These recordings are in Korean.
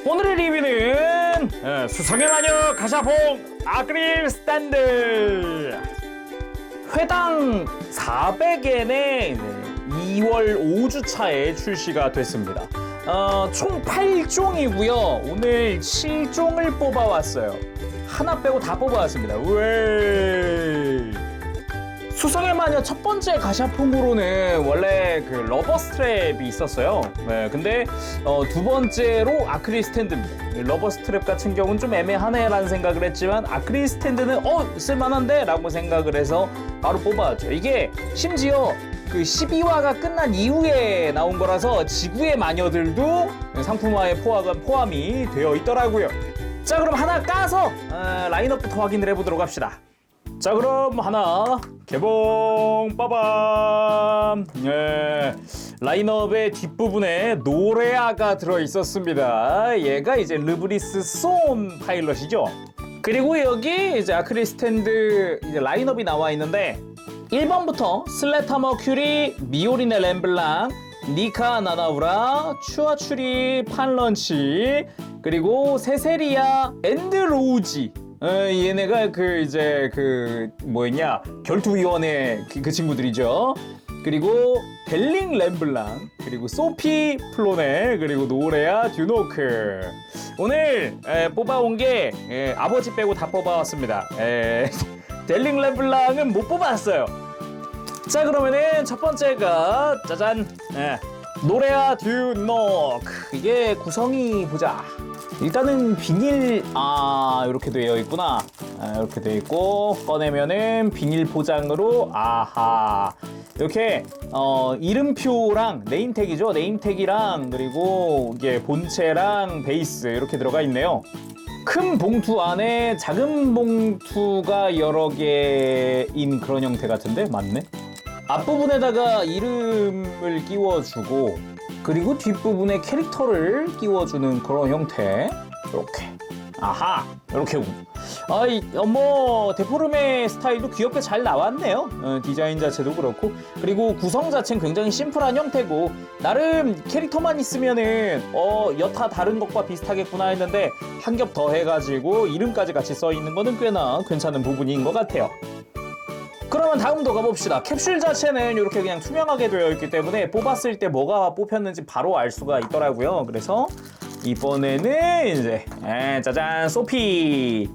오늘의 리뷰는 수성의 마녀 가샤봉 아크릴 스탠드 회당 400엔에 2월 5주차에 출시가 됐습니다. 총 8종이고요. 오늘 7종을 뽑아왔어요. 하나 빼고 다 뽑아왔습니다. 왜? 수성의 마녀 첫 번째 가샤폼으로는 원래 그 러버 스트랩이 있었어요. 네, 근데 두 번째로 아크릴 스탠드입니다. 러버 스트랩 같은 경우는 좀 애매하네 라는 생각을 했지만 아크릴 스탠드는 쓸만한데 라고 생각을 해서 바로 뽑아왔죠. 이게 심지어 그 12화가 끝난 이후에 나온 거라서 지구의 마녀들도 상품화에 포함이 되어 있더라고요. 자, 그럼 하나 까서 라인업부터 확인을 해보도록 합시다. 자, 그럼 하나 개봉 빠밤. 라인업의 뒷부분에 노레아가 들어있었습니다. 얘가 이제 르브리스 쏜 파일럿이죠. 그리고 여기 이제 아크릴 스탠드 이제 라인업이 나와 있는데 1번부터 슬레타 머큐리, 미오리네 렘블랑, 니카 나나우라, 추아추리 판런치, 그리고 세세리아 앤드로우지. 얘네가 결투위원회 그 친구들이죠. 그리고 델링 렘블랑, 그리고 소피 플로네, 그리고 노레아 듀노크. 오늘 뽑아온 게 아버지 빼고 다 뽑아왔습니다. 델링 렘블랑은 못 뽑았어요. 자, 그러면은 첫 번째가 짜잔, 노레아 듀노크. 이게 구성이 보자. 일단은 비닐 이렇게 되어 있구나. 이렇게 되어 있고 꺼내면은 비닐 포장으로 이렇게 이름표랑 네임택이죠. 네임택이랑 그리고 이게 본체랑 베이스 이렇게 들어가 있네요. 큰 봉투 안에 작은 봉투가 여러 개인 그런 형태 같은데 맞네. 앞부분에다가 이름을 끼워주고 그리고 뒷부분에 캐릭터를 끼워주는 그런 형태. 이렇게 이렇게. 데포르메 스타일도 귀엽게 잘 나왔네요. 디자인 자체도 그렇고. 그리고 구성 자체는 굉장히 심플한 형태고 나름 캐릭터만 있으면은 여타 다른 것과 비슷하겠구나 했는데 한 겹 더 해가지고 이름까지 같이 써 있는 거는 꽤나 괜찮은 부분인 것 같아요. 그러면 다음도 가봅시다. 캡슐 자체는 이렇게 그냥 투명하게 되어 있기 때문에 뽑았을 때 뭐가 뽑혔는지 바로 알 수가 있더라고요. 그래서 이번에는 이제 짜잔, 소피.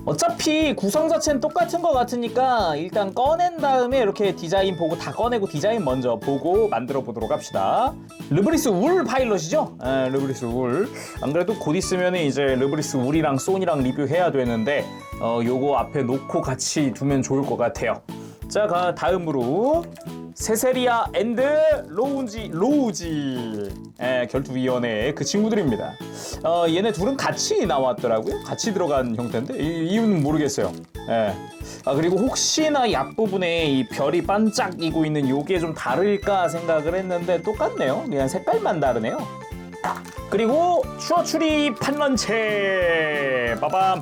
어차피 구성 자체는 똑같은 것 같으니까 일단 꺼낸 다음에 이렇게 디자인 보고 다 꺼내고 디자인 먼저 보고 만들어 보도록 합시다. 르브리스 울 파일럿이죠? 르브리스 울. 안 그래도 곧 있으면 이제 르브리스 울이랑 쏜이랑 리뷰해야 되는데 요거 앞에 놓고 같이 두면 좋을 것 같아요. 자, 다음으로 세세리아 앤드 로우지. 결투위원회 그 친구들입니다. 얘네 둘은 같이 나왔더라고요. 같이 들어간 형태인데 이유는 모르겠어요. 그리고 혹시나 이 앞부분에 이 별이 반짝이고 있는 요게 좀 다를까 생각을 했는데 똑같네요. 그냥 색깔만 다르네요. 그리고 추어추리 판런체 빠밤.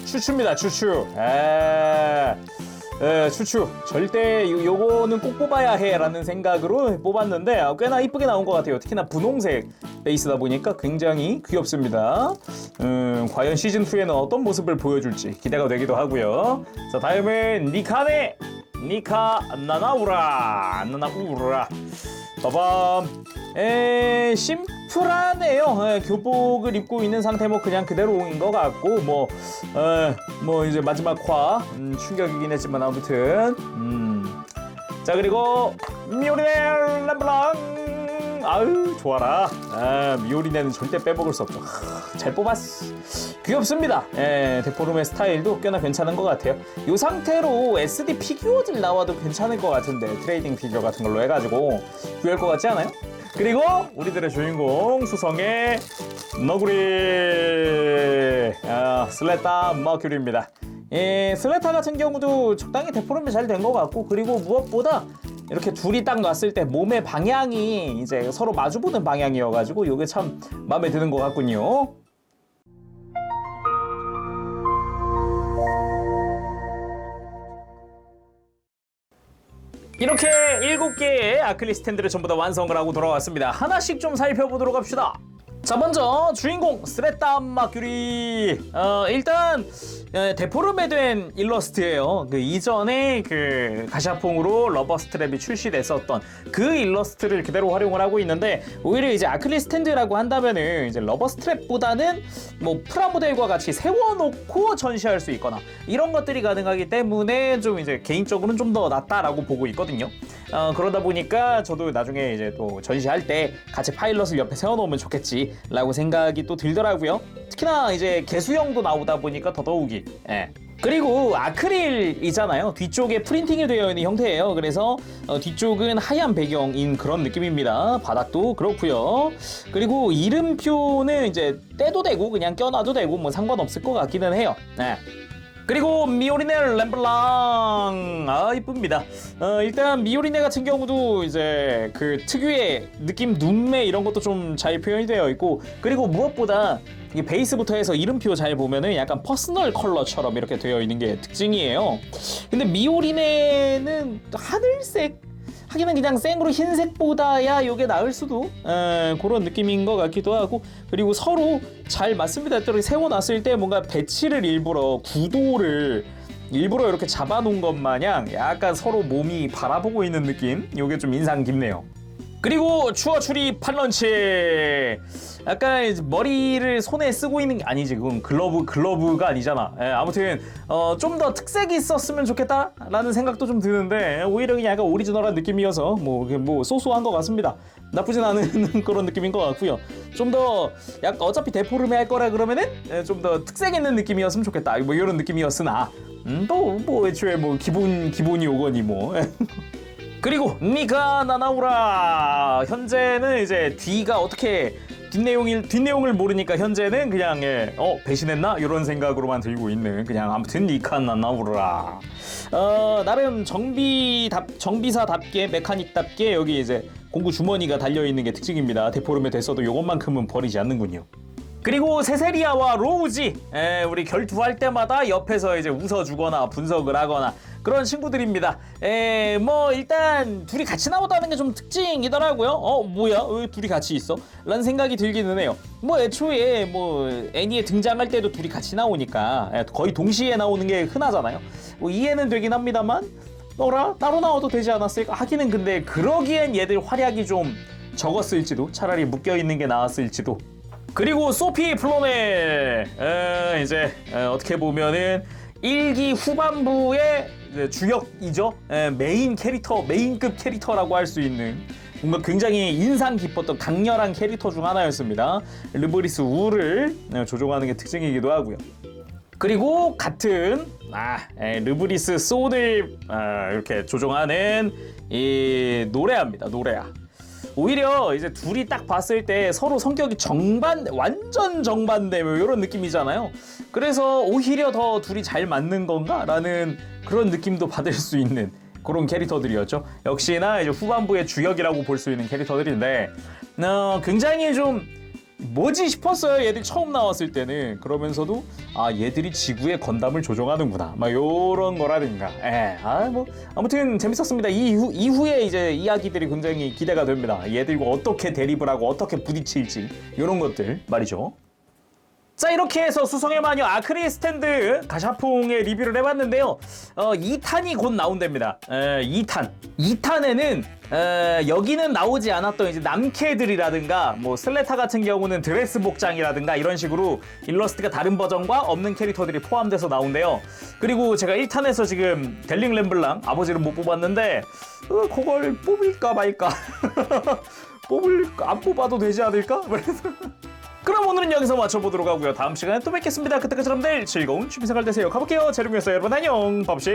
추추입니다. 추추. 추추. 절대 요거는 꼭 뽑아야 해 라는 생각으로 뽑았는데 꽤나 이쁘게 나온 것 같아요. 특히나 분홍색 베이스다 보니까 굉장히 귀엽습니다. 과연 시즌2에는 어떤 모습을 보여줄지 기대가 되기도 하고요. 자, 다음은 니카 나나우라. 빠밤. 심플하네요. 교복을 입고 있는 상태 그냥 그대로인 것 같고 이제 마지막 화 충격이긴 했지만 아무튼 자, 그리고 미오리네 람블랑. 좋아라. 미오리네는 절대 빼먹을 수 없죠. 잘 뽑았어. 귀엽습니다. 데포르메 스타일도 꽤나 괜찮은 것 같아요. 이 상태로 SD 피규어들 나와도 괜찮을 것 같은데 트레이딩 피규어 같은 걸로 해가지고 귀여울 것 같지 않아요? 그리고 우리들의 주인공 수성의 너구리 슬레타 머큐리입니다. 슬레타 같은 경우도 적당히 데포르메 잘 된 것 같고 그리고 무엇보다 이렇게 둘이 딱 놨을 때 몸의 방향이 이제 서로 마주보는 방향이어가지고 이게 참 마음에 드는 것 같군요. 이렇게 7개의 아크릴 스탠드를 전부 다 완성을 하고 돌아왔습니다. 하나씩 좀 살펴보도록 합시다. 자, 먼저 주인공 스레타 마큐리. 일단 데포름에 된 일러스트예요. 그 이전에 그 가샤퐁으로 러버 스트랩이 출시됐었던 그 일러스트를 그대로 활용을 하고 있는데, 오히려 이제 아크릴 스탠드라고 한다면은 이제 러버 스트랩보다는 뭐 프라모델과 같이 세워놓고 전시할 수 있거나 이런 것들이 가능하기 때문에 좀 이제 개인적으로는 좀 더 낫다라고 보고 있거든요. 그러다 보니까 저도 나중에 이제 또 전시할 때 같이 파일럿을 옆에 세워놓으면 좋겠지라고 생각이 또 들더라고요. 특히나 이제 개수형도 나오다 보니까 더더욱이. 예. 그리고 아크릴이잖아요. 뒤쪽에 프린팅이 되어 있는 형태예요. 그래서 뒤쪽은 하얀 배경인 그런 느낌입니다. 바닥도 그렇고요. 그리고 이름표는 이제 떼도 되고 그냥 껴놔도 되고 뭐 상관없을 것 같기는 해요. 예. 그리고 미오리네 렘블랑, 이쁩니다. 일단 미오리네 같은 경우도 이제 그 특유의 느낌, 눈매 이런 것도 좀 잘 표현이 되어 있고, 그리고 무엇보다 이 베이스부터 해서 이름표 잘 보면은 약간 퍼스널 컬러처럼 이렇게 되어 있는 게 특징이에요. 근데 미오리네는 하늘색, 하기는 그냥 생으로 흰색보다야 요게 나을 수도, 그런 느낌인 것 같기도 하고, 그리고 서로 잘 맞습니다. 이렇게 세워놨을 때 뭔가 배치를 일부러, 구도를 일부러 이렇게 잡아놓은 것 마냥 약간 서로 몸이 바라보고 있는 느낌, 요게 좀 인상 깊네요. 그리고 추어 추리 펀런치. 약간 이제 머리를 손에 쓰고 있는 게 아니지, 그건 글러브가 아니잖아. 아무튼 좀 더 특색이 있었으면 좋겠다라는 생각도 좀 드는데, 오히려 그냥 약간 오리지널한 느낌이어서 뭐 소소한 것 같습니다. 나쁘진 않은 그런 느낌인 것 같고요. 좀 더 약간 어차피 데포름에 할 거라 그러면은 좀 더 특색 있는 느낌이었으면 좋겠다, 뭐 이런 느낌이었으나 또 애초에 뭐 기본이 오거니 뭐. 그리고 니가 나나우라. 현재는 이제 뒤가 어떻게 뒷내용을 모르니까 현재는 그냥 배신했나? 이런 생각으로만 들고 있는, 그냥 아무튼 니가 나나우라. 나름 정비사답게, 메카닉답게 여기 이제 공구 주머니가 달려있는 게 특징입니다. 데포름에 됐어도 요것만큼은 버리지 않는군요. 그리고 세세리아와 로우지, 우리 결투할 때마다 옆에서 이제 웃어주거나 분석을 하거나 그런 친구들입니다. 뭐 일단 둘이 같이 나오다는 게 좀 특징이더라고요. 뭐야, 왜 둘이 같이 있어? 라는 생각이 들기는 해요. 뭐 애초에 뭐 애니에 등장할 때도 둘이 같이 나오니까 거의 동시에 나오는 게 흔하잖아요. 뭐 이해는 되긴 합니다만, 따로 나와도 되지 않았을까 하기는, 근데 그러기엔 얘들 활약이 좀 적었을지도, 차라리 묶여있는 게 나았을지도. 그리고 소피 플로넬, 이제 어떻게 보면은 1기 후반부의 주역이죠. 메인 캐릭터, 메인급 캐릭터라고 할 수 있는, 뭔가 굉장히 인상 깊었던 강렬한 캐릭터 중 하나였습니다. 르브리스 우를 조종하는 게 특징이기도 하고요. 그리고 같은 르브리스 소를 이렇게 조종하는 이 노레아입니다. 노레아. 오히려 이제 둘이 딱 봤을 때 서로 성격이 완전 정반대 뭐 이런 느낌이잖아요. 그래서 오히려 더 둘이 잘 맞는 건가? 라는 그런 느낌도 받을 수 있는 그런 캐릭터들이었죠. 역시나 이제 후반부의 주역이라고 볼 수 있는 캐릭터들인데, 굉장히 좀 뭐지 싶었어요, 얘들 처음 나왔을 때는. 그러면서도 얘들이 지구의 건담을 조종하는구나, 막 요런 거라든가. 뭐 아무튼 재밌었습니다. 이후에 이제 이야기들이 굉장히 기대가 됩니다. 얘들과 어떻게 대립을 하고 어떻게 부딪힐지, 요런 것들 말이죠. 자, 이렇게 해서 수성의 마녀 아크릴 스탠드 가샤퐁의 리뷰를 해봤는데요. 2탄이 곧 나온답니다. 2탄에는 여기는 나오지 않았던 이제 남캐들이라든가, 뭐 슬레타 같은 경우는 드레스 복장이라든가 이런 식으로 일러스트가 다른 버전과 없는 캐릭터들이 포함돼서 나온대요. 그리고 제가 1탄에서 지금 델링 렘블랑 아버지를 못 뽑았는데 그걸 뽑을까 말까. 안 뽑아도 되지 않을까? 그래서 그럼 오늘은 여기서 마쳐보도록 하고요. 다음 시간에 또 뵙겠습니다. 그때까지 여러분들 즐거운 취미생활 되세요. 가볼게요. 재룡이었어요. 여러분 안녕. 밥시.